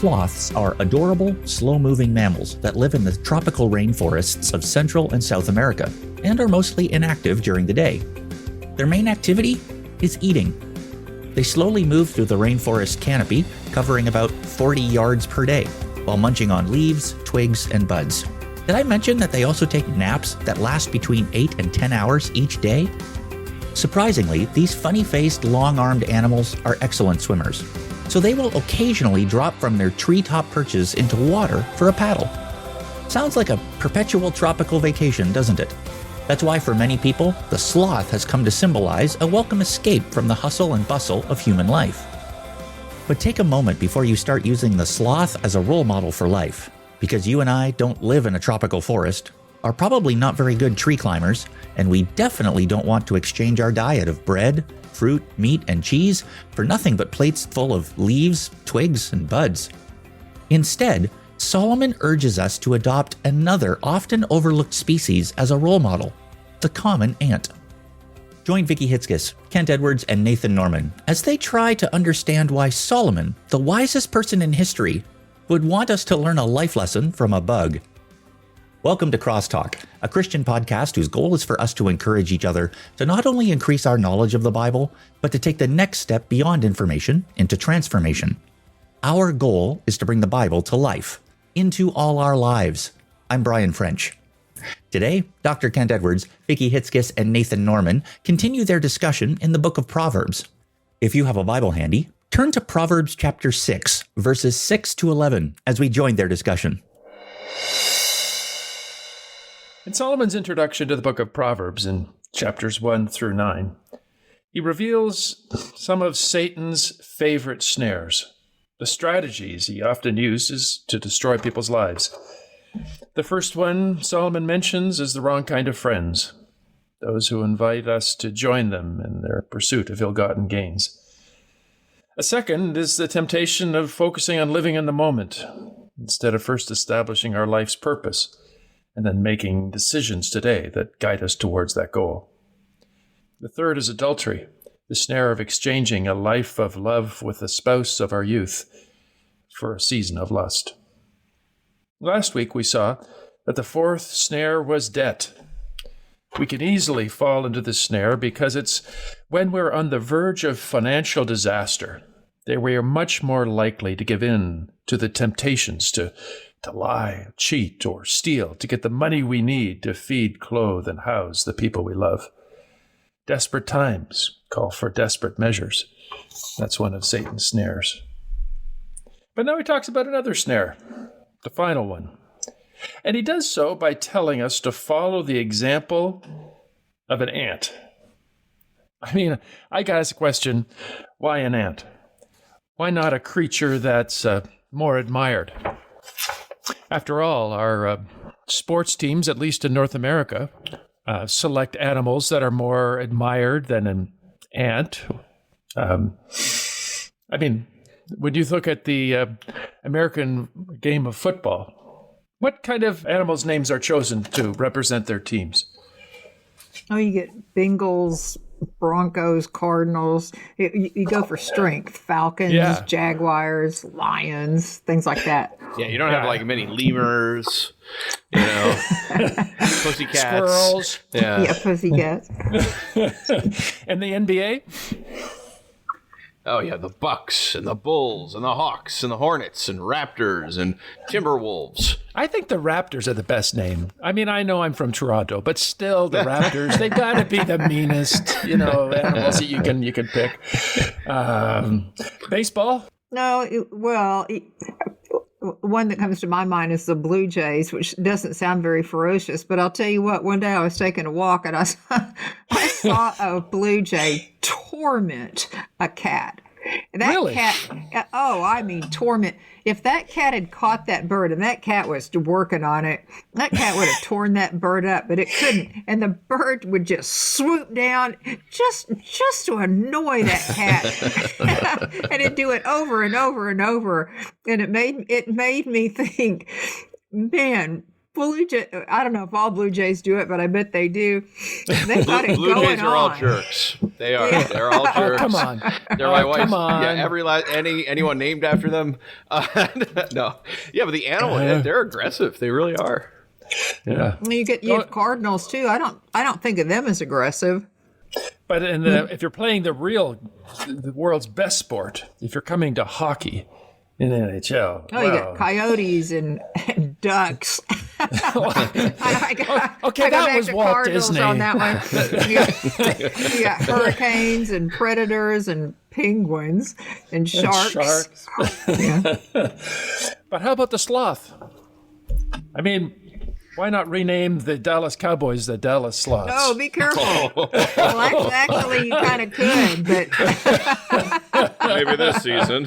Sloths are adorable, slow-moving mammals that live in the tropical rainforests of Central and South America and are mostly inactive during the day. Their main activity is eating. They slowly move through the rainforest canopy, covering about 40 yards per day, while munching on leaves, twigs, and buds. Did I mention that they also take naps that last between 8 and 10 hours each day? Surprisingly, these funny-faced, long-armed animals are excellent swimmers, so they will occasionally drop from their treetop perches into water for a paddle. Sounds like a perpetual tropical vacation, doesn't it? That's why for many people, the sloth has come to symbolize a welcome escape from the hustle and bustle of human life. But take a moment before you start using the sloth as a role model for life, because you and I don't live in a tropical forest, are probably not very good tree climbers, and we definitely don't want to exchange our diet of bread, fruit, meat, and cheese for nothing but plates full of leaves, twigs, and buds. Instead, Solomon urges us to adopt another often overlooked species as a role model, the common ant. Join Vicki Hitzges, Kent Edwards, and Nathan Norman as they try to understand why Solomon, the wisest person in history, would want us to learn a life lesson from a bug. Welcome to CrossTalk, a Christian podcast whose goal is for us to encourage each other to not only increase our knowledge of the Bible, but to take the next step beyond information into transformation. Our goal is to bring the Bible to life, into all our lives. I'm Brian French. Today, Dr. Kent Edwards, Vicki Hitzges, and Nathan Norman continue their discussion in the book of Proverbs. If you have a Bible handy, turn to Proverbs chapter 6, verses 6 to 11, as we join their discussion. In Solomon's introduction to the book of Proverbs, in chapters 1 through 9, he reveals some of Satan's favorite snares, the strategies he often uses to destroy people's lives. The first one Solomon mentions is the wrong kind of friends, those who invite us to join them in their pursuit of ill-gotten gains. A second is the temptation of focusing on living in the moment, instead of first establishing our life's purpose, and then making decisions today that guide us towards that goal. The third is adultery, the snare of exchanging a life of love with the spouse of our youth for a season of lust. Last week we saw that the fourth snare was debt. We can easily fall into this snare because it's when we're on the verge of financial disaster that we are much more likely to give in to the temptations to lie, cheat, or steal to get the money we need to feed, clothe, and house the people we love. Desperate times call for desperate measures. That's one of Satan's snares. But now he talks about another snare, the final one. And he does so by telling us to follow the example of an ant. I mean, I got a question, why an ant? Why not a creature that's more admired? After all, our sports teams, at least in North America, select animals that are more admired than an ant. I mean, when you look at the American game of football, what kind of animals' names are chosen to represent their teams? Oh, you get Bengals, Broncos, Cardinals. You go for strength. Falcons, Jaguars, Lions, things like that. Yeah, you don't have like many lemurs, pussycats. Squirrels. Yeah, pussycats. And the NBA? Oh, yeah, the Bucks and the Bulls and the Hawks and the Hornets and Raptors and Timberwolves. I think the Raptors are the best name. I mean, I know I'm from Toronto, but still the Raptors, they've got to be the meanest, animals that you can pick. Baseball? No, one that comes to my mind is the Blue Jays, which doesn't sound very ferocious, but I'll tell you what, one day I was taking a walk and I saw a blue jay torment a cat. That really? Cat, torment. If that cat had caught that bird and that cat was working on it, that cat would have torn that bird up, but it couldn't. And the bird would just swoop down just to annoy that cat. And it'd do it over and over and over. And it made me think, man, Blue Jay, I don't know if all Blue Jays do it, but I bet they do. They got it Blue going Jays are all on. jerks. They are. Yeah. They're all jerks. Come on. They're my wife's. Come on. Yeah, anyone named after them. No. Yeah, but the animal, they're aggressive. They really are. Yeah. You have Cardinals too. I don't think of them as aggressive. But if you're playing the world's best sport, if you're coming to hockey in the NHL. Oh, you got coyotes and ducks. Okay, that was Walt Cardinals Disney. On that one. You got hurricanes and predators and penguins and sharks. Yeah. But how about the Sloth? I mean, why not rename the Dallas Cowboys the Dallas Sloths? Oh, be careful. Well, actually, you kind of could, but Maybe this season.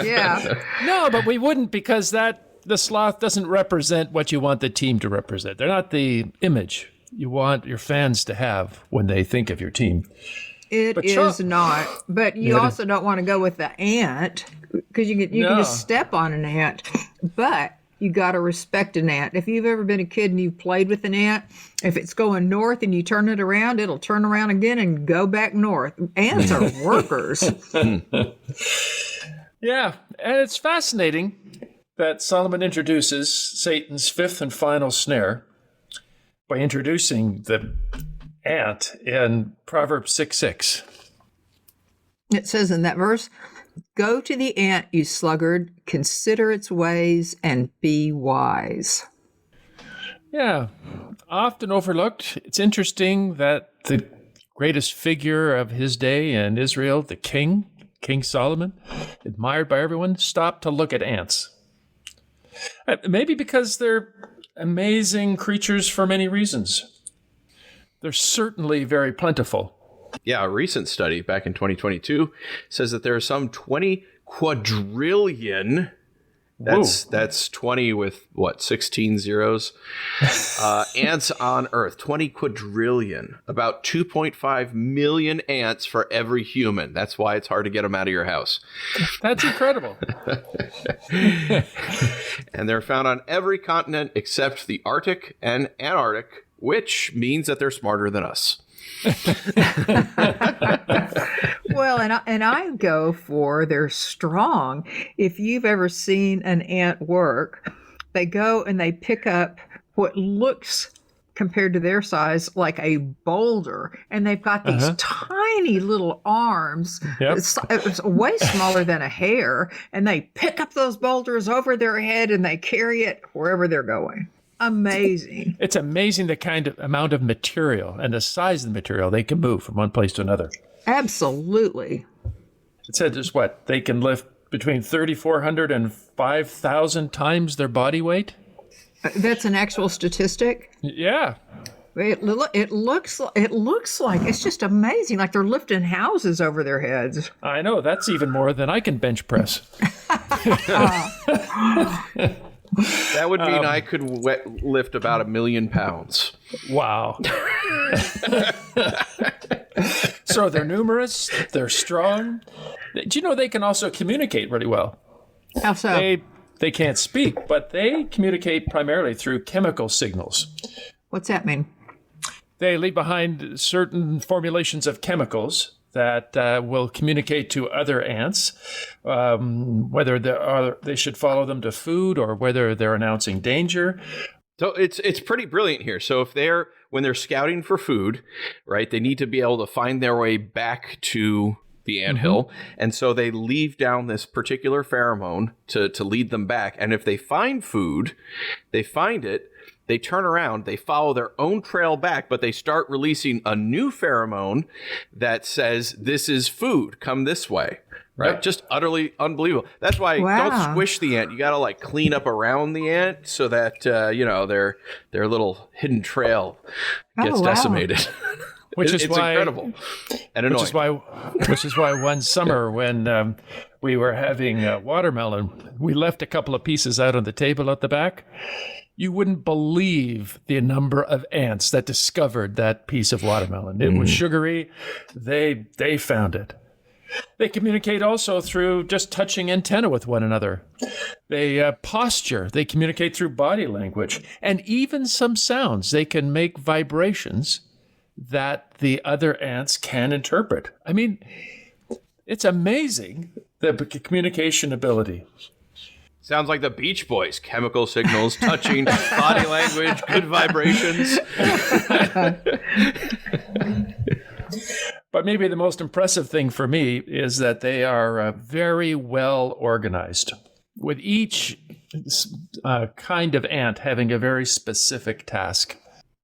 yeah. No, but we wouldn't, because the Sloth doesn't represent what you want the team to represent. They're not the image you want your fans to have when they think of your team. It is not. But you also don't want to go with the ant, because you can just step on an ant. But you got to respect an ant. If you've ever been a kid and you've played with an ant, if it's going north and you turn it around, it'll turn around again and go back north. Ants are workers. Yeah, and it's fascinating that Solomon introduces Satan's fifth and final snare by introducing the ant in Proverbs 6:6. It says in that verse, "Go to the ant, you sluggard, consider its ways, and be wise." Yeah, often overlooked. It's interesting that the greatest figure of his day in Israel, the King Solomon, admired by everyone, stopped to look at ants. Maybe because they're amazing creatures for many reasons. They're certainly very plentiful. Yeah, a recent study back in 2022 says that there are some 20 quadrillion. That's 20 with 16 zeros. Ants on Earth, 20 quadrillion. About 2.5 million ants for every human. That's why it's hard to get them out of your house. That's incredible. And they're found on every continent except the Arctic and Antarctic, which means that they're smarter than us. Well, and I go for they're strong. If you've ever seen an ant work, they go and they pick up what looks, compared to their size, like a boulder, and they've got these tiny little arms. Yep. It's way smaller than a hair, and they pick up those boulders over their head and they carry it wherever they're going. Amazing. It's amazing the kind of amount of material and the size of the material they can move from one place to another. Absolutely. It said just what? They can lift between 3,400 and 5,000 times their body weight? That's an actual statistic? Yeah. It looks like it's just amazing. Like they're lifting houses over their heads. I know. That's even more than I can bench press. That would mean I could lift about 1 million pounds. Wow. So they're numerous, they're strong. Do you know they can also communicate really well? How so? They can't speak, but they communicate primarily through chemical signals. What's that mean? They leave behind certain formulations of chemicals that will communicate to other ants, whether they should follow them to food or whether they're announcing danger. So it's pretty brilliant here. So when they're scouting for food, right, they need to be able to find their way back to the anthill. And so they leave down this particular pheromone to lead them back. And if they find food, they find it, they turn around, they follow their own trail back, but they start releasing a new pheromone that says, "This is food, come this way." Right? Yep. Just utterly unbelievable. That's why don't squish the ant. You got to clean up around the ant so that, their little hidden trail gets decimated. Which is why incredible and annoying. Which is why one summer when we were having watermelon, we left a couple of pieces out on the table at the back. You wouldn't believe the number of ants that discovered that piece of watermelon. It was sugary. They found it. They communicate also through just touching antenna with one another. They posture. They communicate through body language. And even some sounds. They can make vibrations that the other ants can interpret. I mean, it's amazing, the communication ability. Sounds like the Beach Boys. Chemical signals, touching, body language, good vibrations. But maybe the most impressive thing for me is that they are very well organized, with each kind of ant having a very specific task.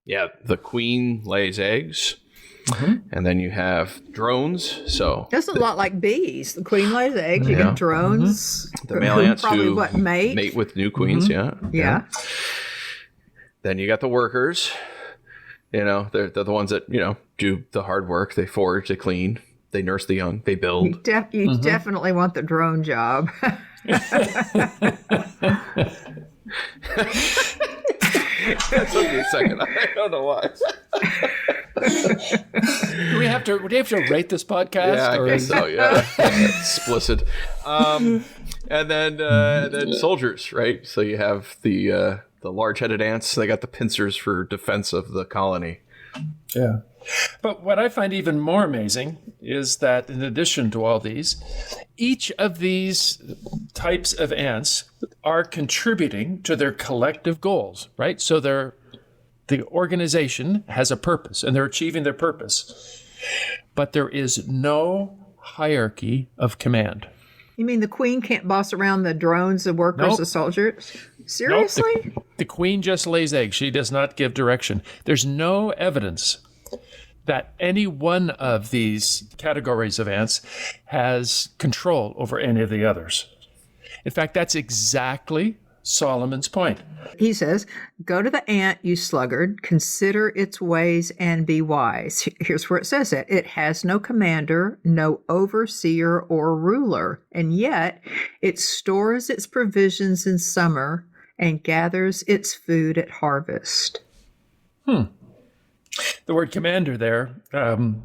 Yeah, the queen lays eggs, and then you have drones. So That's a lot like bees. The queen lays eggs. You Yeah. get drones. the male ants probably who mate. with new queens. Yeah. Then you got the workers. You know, they're the ones that, you know, do the hard work. They forage, they clean, they nurse the young, they build. You definitely want the drone job. That took me a second. I don't know why. Do we have to rate this podcast? Yeah, I guess so. Yeah, explicit. And then soldiers, right? So you have the large-headed ants. They got the pincers for defense of the colony. Yeah. But what I find even more amazing is that in addition to all these, each of these types of ants are contributing to their collective goals, right? So the organization has a purpose and they're achieving their purpose. But there is no hierarchy of command. You mean the queen can't boss around the drones, the workers, Nope. the soldiers? Seriously? Nope. The queen just lays eggs. She does not give direction. There's no evidence that any one of these categories of ants has control over any of the others. In fact, that's exactly Solomon's point. He says, "Go to the ant, you sluggard, consider its ways and be wise." Here's where it says it. "It has no commander, no overseer or ruler, and yet it stores its provisions in summer and gathers its food at harvest." The word commander there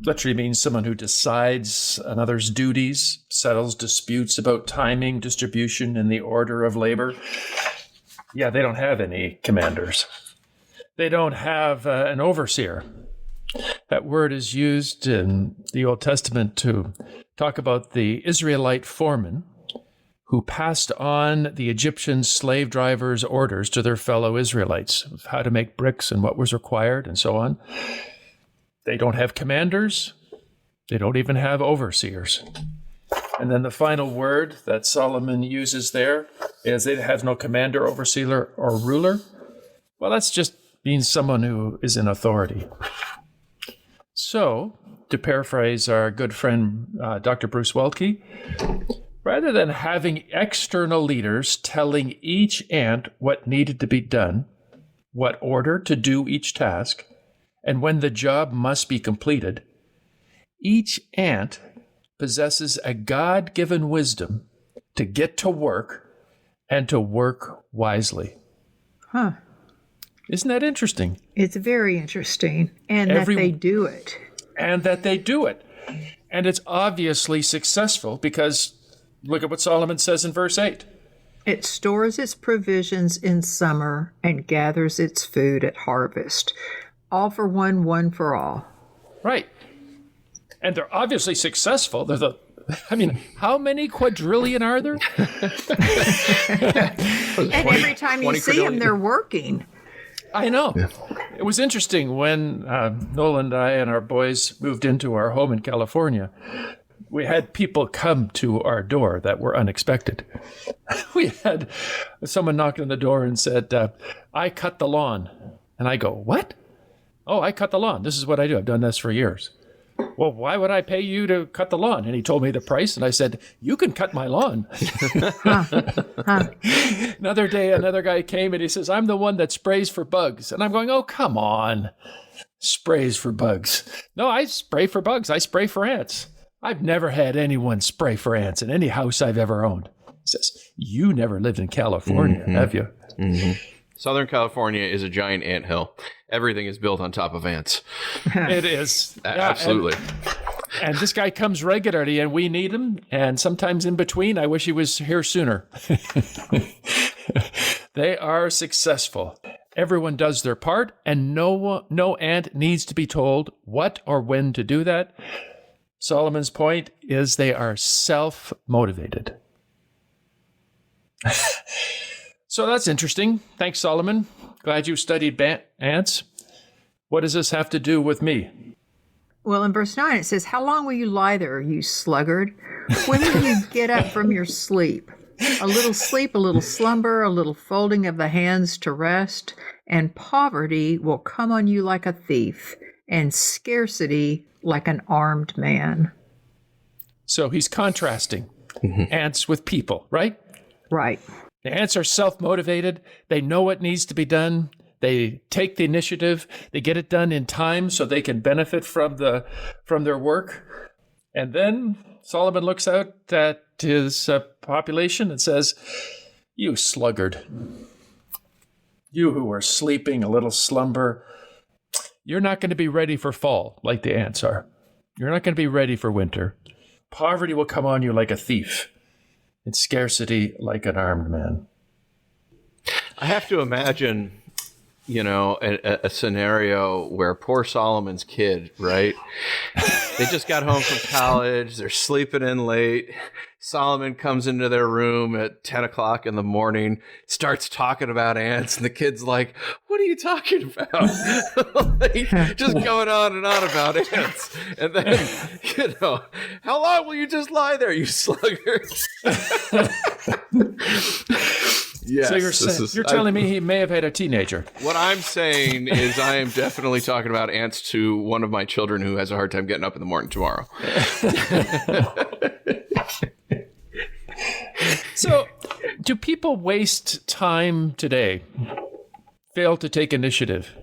literally means someone who decides another's duties, settles disputes about timing, distribution, and the order of labor. Yeah, they don't have any commanders. They don't have an overseer. That word is used in the Old Testament to talk about the Israelite foreman who passed on the Egyptian slave drivers' orders to their fellow Israelites of how to make bricks and what was required and so on. They don't have commanders. They don't even have overseers. And then the final word that Solomon uses there is it has no commander, overseer, or ruler. Well, that's just means someone who is in authority. So, to paraphrase our good friend Dr. Bruce Weltke, rather than having external leaders telling each ant what needed to be done, what order to do each task, and when the job must be completed, each ant possesses a God-given wisdom to get to work and to work wisely. Huh. Isn't that interesting? It's very interesting. And that they do it. And that they do it. And it's obviously successful because look at what Solomon says in verse 8. "It stores its provisions in summer and gathers its food at harvest. All for one, one for all." Right. And they're obviously successful. How many quadrillion are there? And every time you see them, they're working. I know. Yeah. It was interesting when Noel and I and our boys moved into our home in California. We had people come to our door that were unexpected. We had someone knock on the door and said, "I cut the lawn." And I go, "What?" "Oh, I cut the lawn. This is what I do. I've done this for years." "Well, why would I pay you to cut the lawn?" And he told me the price, and I said, "You can cut my lawn." Another day, another guy came and he says, "I'm the one that sprays for bugs." And I'm going, "Oh, come on. Sprays for bugs." "No, I spray for bugs. I spray for ants. I've never had anyone spray for ants in any house I've ever owned." He says, "You never lived in California, have you?" Mm-hmm. Southern California is a giant anthill. Everything is built on top of ants. It is. Absolutely. And this guy comes regularly, and we need him. And sometimes in between, I wish he was here sooner. They are successful. Everyone does their part, and no ant needs to be told what or when to do that. Solomon's point is they are self-motivated. So that's interesting. Thanks, Solomon. Glad you studied ants. What does this have to do with me? Well, in verse 9, it says, "How long will you lie there, you sluggard? When will you get up from your sleep? A little sleep, a little slumber, a little folding of the hands to rest, and poverty will come on you like a thief, and scarcity like an armed man." So he's contrasting ants with people, right? Right. The ants are self-motivated. They know what needs to be done. They take the initiative. They get it done in time so they can benefit from their work. And then Solomon looks out at his population and says, "You sluggard, you who are sleeping a little slumber, you're not going to be ready for fall like the ants are. You're not going to be ready for winter. Poverty will come on you like a thief, and scarcity like an armed man." I have to imagine, a scenario where poor Solomon's kid, right? They just got home from college. They're sleeping in late. Solomon comes into their room at 10 o'clock in the morning, starts talking about ants, and the kid's like, "What are you talking about?" Just going on and on about ants. And then, "How long will you just lie there, you sluggard?" Yes, so you're telling me he may have had a teenager. What I'm saying is I am definitely talking about ants to one of my children who has a hard time getting up in the morning tomorrow. So, do people waste time today? Fail to take initiative?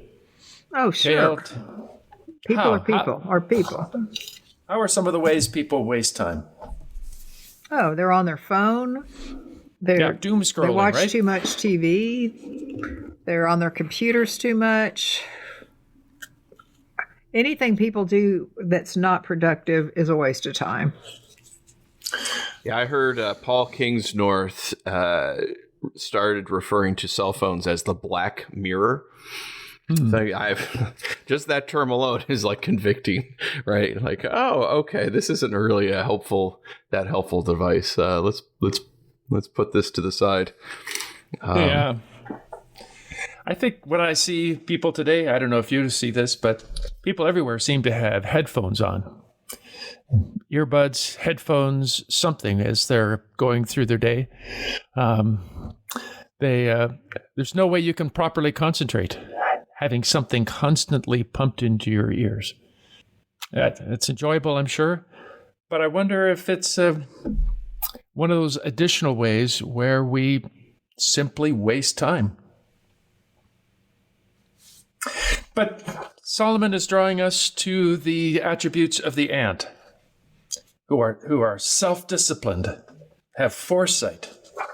Oh, sure. People are people. How are some of the ways people waste time? Oh, they're on their phone. They're doom scrolling, They watch right? too much TV. They're on their computers too much. Anything people do that's not productive is a waste of time. Yeah, I heard Paul Kingsnorth started referring to cell phones as the black mirror. So just that term alone is like convicting, right? Like, oh, okay, this isn't really a helpful device. Let's put this to the side. Yeah. I think when I see people today, I don't know if you see this, but people everywhere seem to have headphones on. Earbuds, headphones, something as they're going through their day. There's no way you can properly concentrate having something constantly pumped into your ears. It's enjoyable, I'm sure, but I wonder if it's one of those additional ways where we simply waste time. But Solomon is drawing us to the attributes of the ant, who are self-disciplined, have foresight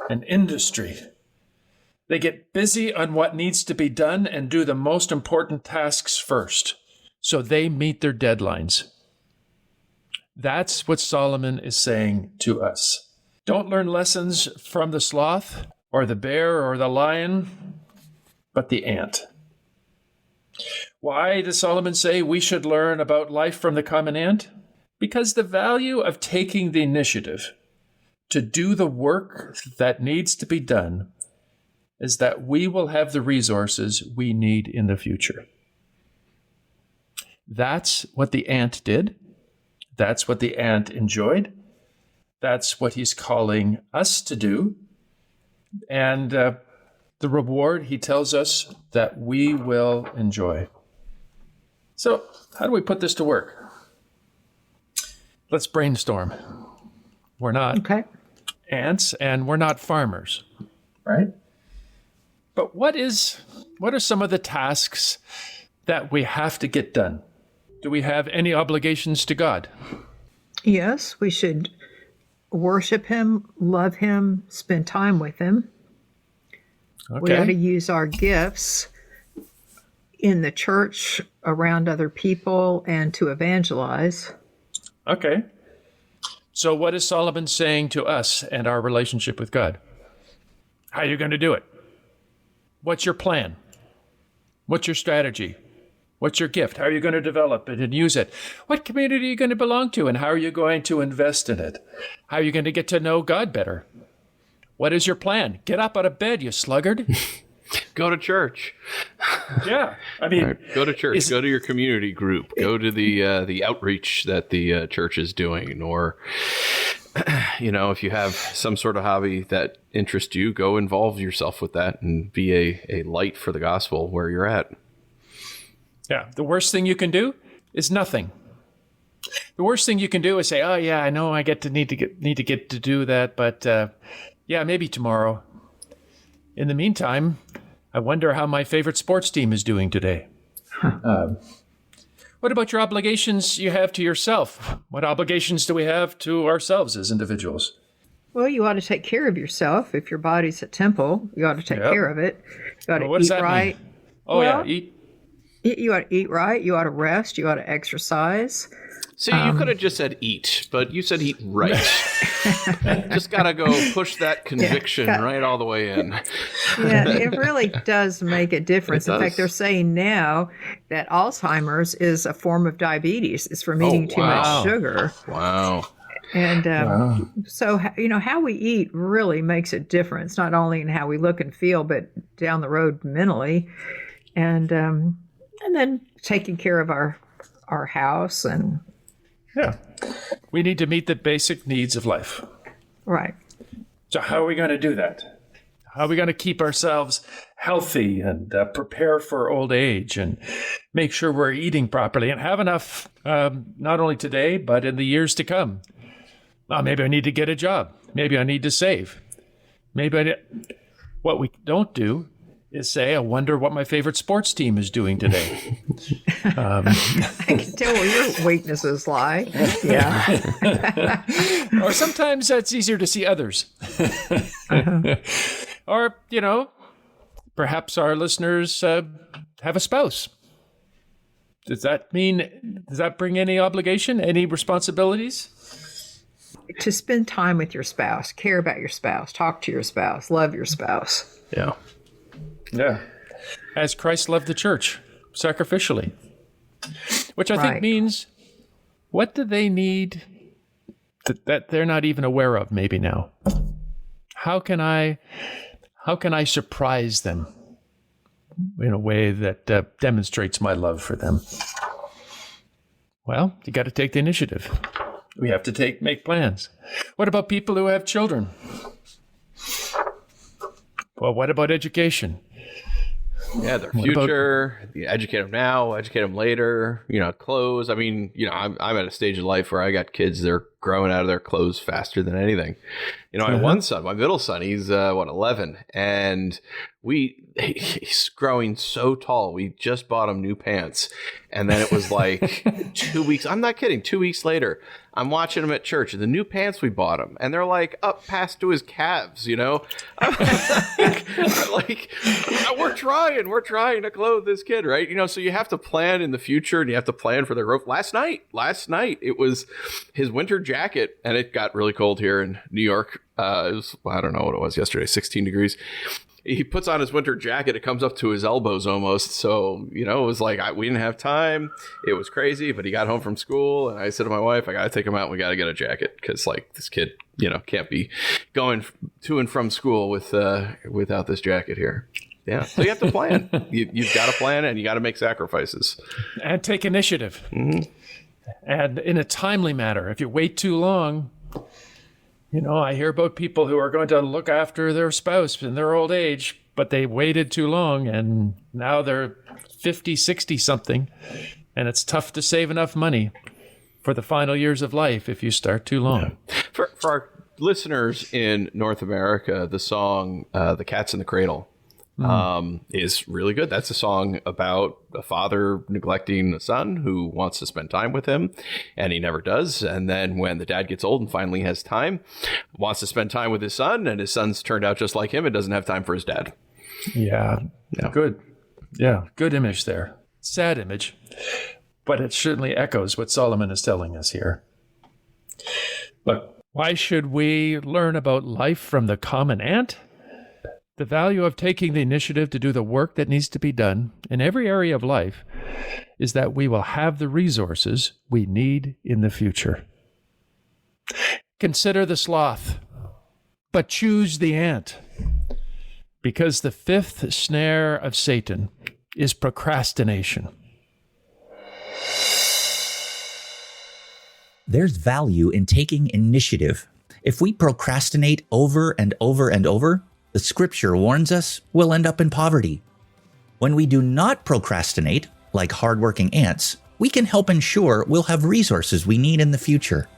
and industry. They get busy on what needs to be done and do the most important tasks first, so they meet their deadlines. That's what Solomon is saying to us. Don't learn lessons from the sloth or the bear or the lion, but the ant. Why does Solomon say we should learn about life from the common ant? Because the value of taking the initiative to do the work that needs to be done is that we will have the resources we need in the future. That's what the ant did. That's what the ant enjoyed. That's what he's calling us to do. And the reward, he tells us, that we will enjoy. So how do we put this to work? Let's brainstorm. We're not ants and we're not farmers, right? But what are some of the tasks that we have to get done? Do we have any obligations to God? Yes, we should worship him, love him, spend time with him. Okay. We ought to use our gifts in the church, around other people, and to evangelize. Okay. So what is Solomon saying to us and our relationship with God? How are you going to do it? What's your plan? What's your strategy? What's your gift? How are you going to develop it and use it? What community are you going to belong to, and how are you going to invest in it? How are you going to get to know God better? What is your plan? Get up out of bed, you sluggard. Go to church. Yeah. I mean, go to church. Go to your community group. Go to the outreach that the church is doing. Or, if you have some sort of hobby that interests you, go involve yourself with that and be a light for the gospel where you're at. Yeah. The worst thing you can do is nothing. The worst thing you can do is say, "Oh yeah, I know I need to get to do that, but yeah, maybe tomorrow." In the meantime, I wonder how my favorite sports team is doing today. What about your obligations you have to yourself? What obligations do we have to ourselves as individuals? Well, you ought to take care of yourself. If your body's a temple, you ought to take care of it. You ought to eat right. Mean? Oh, well, yeah, eat. You ought to eat right. You ought to rest. You ought to exercise. See, you could have just said eat, but you said eat right. Just got to go push that conviction right all the way in. Yeah, it really does make a difference. In fact, they're saying now that Alzheimer's is a form of diabetes. It's from eating too much sugar. Wow. And so, how we eat really makes a difference, not only in how we look and feel, but down the road mentally. And then taking care of our house and... Yeah. We need to meet the basic needs of life. Right. So how are we going to do that? How are we going to keep ourselves healthy and prepare for old age and make sure we're eating properly and have enough, not only today, but in the years to come? Maybe I need to get a job. Maybe I need to save. What we don't do is say, I wonder what my favorite sports team is doing today. I can tell where your weaknesses lie. Yeah. Or sometimes it's easier to see others. Or, perhaps our listeners have a spouse. Does that bring any obligation, any responsibilities? To spend time with your spouse, care about your spouse, talk to your spouse, love your spouse. Yeah. Yeah. As Christ loved the church, sacrificially. Which I think means, what do they need that they're not even aware of maybe now? How can I surprise them in a way that demonstrates my love for them? Well, you got to take the initiative. We have to make plans. What about people who have children? Well, what about education? Yeah, their future. Educate them now, educate them later. Clothes. I mean, I'm at a stage of life where I got kids. They're growing out of their clothes faster than anything. I have one son, my middle son. He's 11, and he's growing so tall. We just bought him new pants, and then it was like 2 weeks. I'm not kidding. 2 weeks later, I'm watching him at church, and the new pants we bought him, and they're like up past to his calves. I'm like, we're trying to clothe this kid, right? So you have to plan in the future, and you have to plan for their growth. Last night, it was his winter jacket, and it got really cold here in New York. It was, I don't know what it was yesterday, 16 degrees. He puts on his winter jacket. It comes up to his elbows almost. So, it was like, we didn't have time. It was crazy, but he got home from school, and I said to my wife, I got to take him out. We got to get a jacket because, this kid, can't be going to and from school without this jacket here. Yeah. So you have to plan. You've got to plan, and you got to make sacrifices. And take initiative. Mm-hmm. And in a timely manner. If you wait too long... I hear about people who are going to look after their spouse in their old age, but they waited too long, and now they're 50, 60 something, and it's tough to save enough money for the final years of life if you start too long. Yeah. For our listeners in North America, the song The Cat's in the Cradle is really good. That's a song about a father neglecting a son who wants to spend time with him, and he never does. And then when the dad gets old and finally has time, wants to spend time with his son, and his son's turned out just like him and doesn't have time for his dad. Yeah. Good. Yeah. Good image there. Sad image, but it certainly echoes what Solomon is telling us here. Look, why should we learn about life from the common ant? The value of taking the initiative to do the work that needs to be done in every area of life is that we will have the resources we need in the future. Consider the sloth, but choose the ant, because the fifth snare of Satan is procrastination. There's value in taking initiative. If we procrastinate over and over and over, the scripture warns us we'll end up in poverty. When we do not procrastinate, like hardworking ants, we can help ensure we'll have resources we need in the future.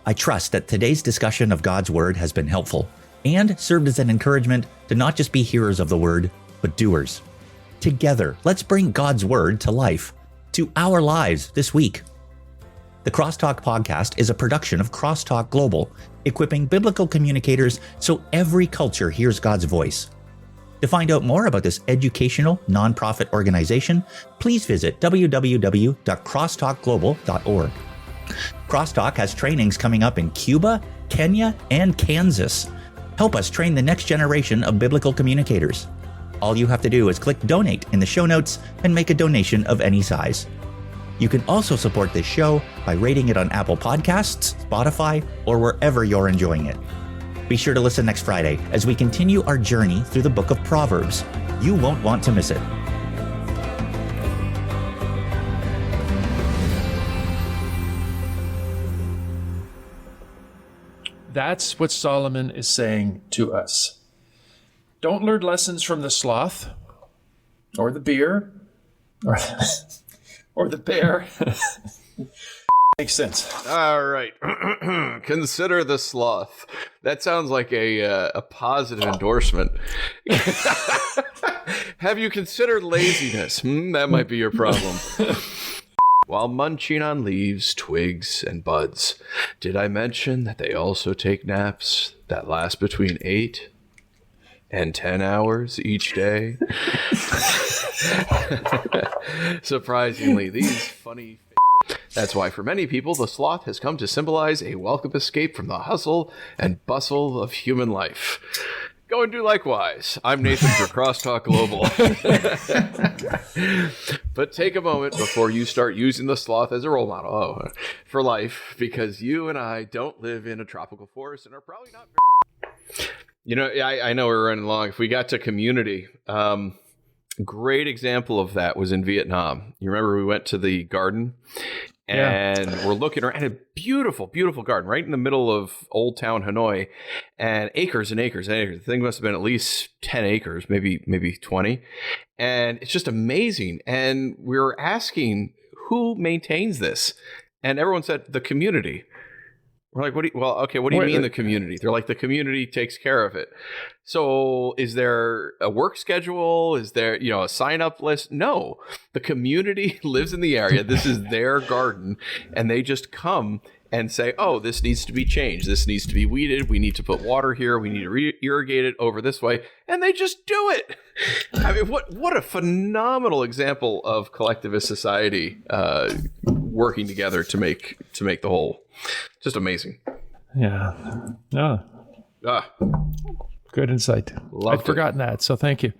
I trust that today's discussion of God's Word has been helpful and served as an encouragement to not just be hearers of the Word, but doers. Together, let's bring God's Word to life, to our lives this week. The CrossTalk podcast is a production of CrossTalk Global, equipping biblical communicators so every culture hears God's voice. To find out more about this educational, nonprofit organization, please visit www.crosstalkglobal.org. CrossTalk has trainings coming up in Cuba, Kenya, and Kansas. Help us train the next generation of biblical communicators. All you have to do is click donate in the show notes and make a donation of any size. You can also support this show by rating it on Apple Podcasts, Spotify, or wherever you're enjoying it. Be sure to listen next Friday as we continue our journey through the book of Proverbs. You won't want to miss it. That's what Solomon is saying to us. Don't learn lessons from the sloth, or the bear, or the bear. Makes sense. All right. Consider the sloth. That sounds like a positive endorsement. Have you considered laziness? That might be your problem. While munching on leaves, twigs, and buds, did I mention that they also take naps that last between 8 and 10 hours each day? Surprisingly, these funny... That's why for many people, the sloth has come to symbolize a welcome escape from the hustle and bustle of human life. Go and do likewise. I'm Nathan for CrossTalk Global. But take a moment before you start using the sloth as a role model for life, because you and I don't live in a tropical forest and are probably not very... You know, I know we're running long. If we got to community... great example of that was in Vietnam. You remember we went to the garden and we're looking around, a beautiful, beautiful garden right in the middle of Old Town Hanoi, and acres and acres and acres. The thing must have been at least 10 acres, maybe 20. And it's just amazing. And we were asking who maintains this, and everyone said the community. We're like, what do you mean the community? They're like, the community takes care of it. So is there a work schedule? Is there, a sign-up list? No. The community lives in the area. This is their garden. And they just come and say, oh, this needs to be changed. This needs to be weeded. We need to put water here. We need to irrigate it over this way. And they just do it. I mean, what a phenomenal example of collectivist society working together to make the whole. Just amazing. Yeah. No. Good insight. I'd forgotten that, so thank you.